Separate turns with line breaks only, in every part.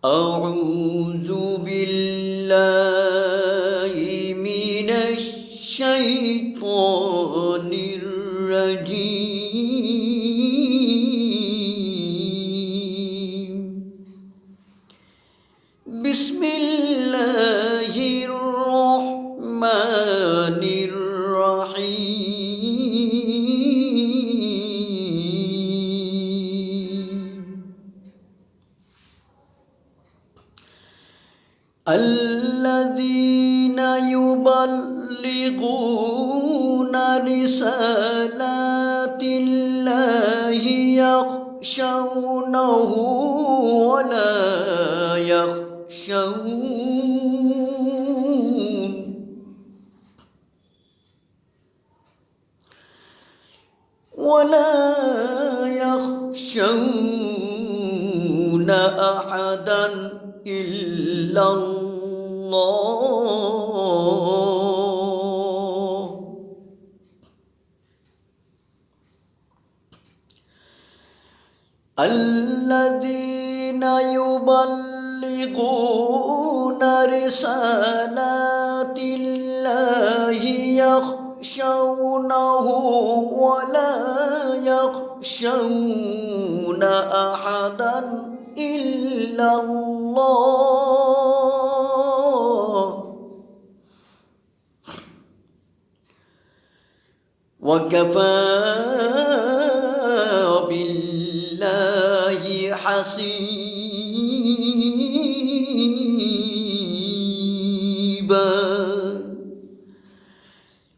أعوذ بالله من الشيطان الرجيم. بسم الله الرحمن الرحيم. الذين يبلغون رسالات الله يخشونه ولا يخشون أحدا إلا الله. الذين يبلغون رسالات الله يخشونه ولا يخشون أحدا إلا الله. وكفى بالله حسيبا.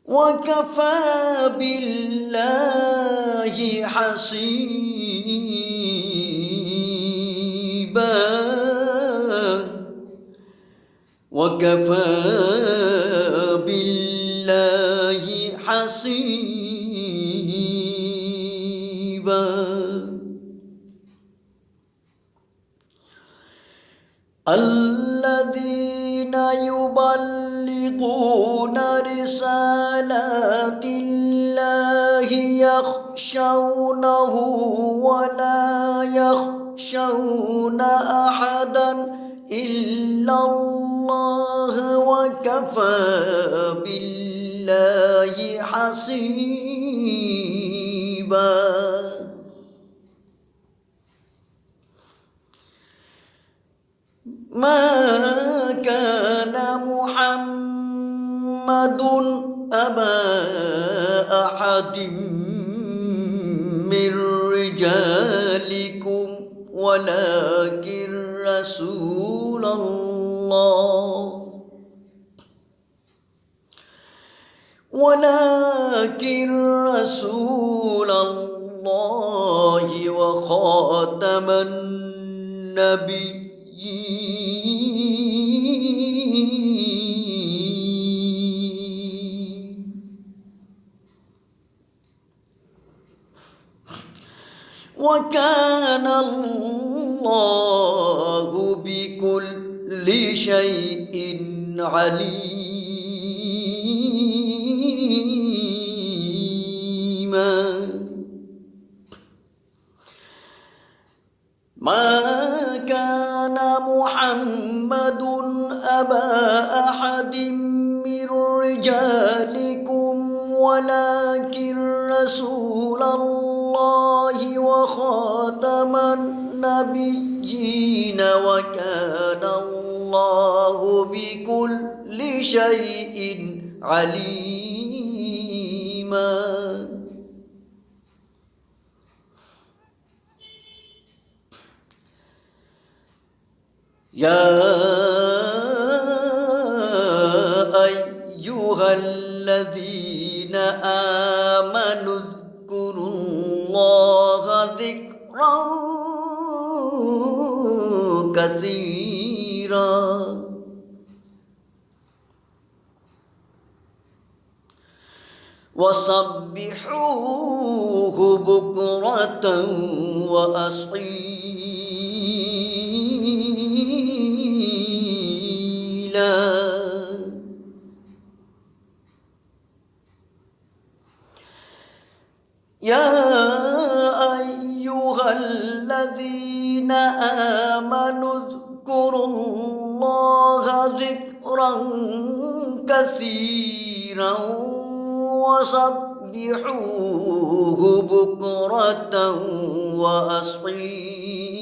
وكفى بالله حسيبا. وكفى بالله حسيبا. الذين يبلغون رسالات الله يخشونه ولا يخشون أحدا إلا الله. وكفى بالله حسيبا. ما كان محمد أبا أحد من رجالكم ولكن رسول الله وخاتم النبيين. وكان الله بكل شيء عليما. ما كان محمد أبا أحد من رجالكم ولكن رسول الله وخاتم النبيين. وكان الله بكل شيء عليما. يا أيها الذين آمنوا اذكروا الله ذكرا كثيرا. وسبحوه بكرة وأصيلا. يا أيها الذين آمنوا اذكروا الله ذكرا كثيرا وسبحوه بكرة وأصيلا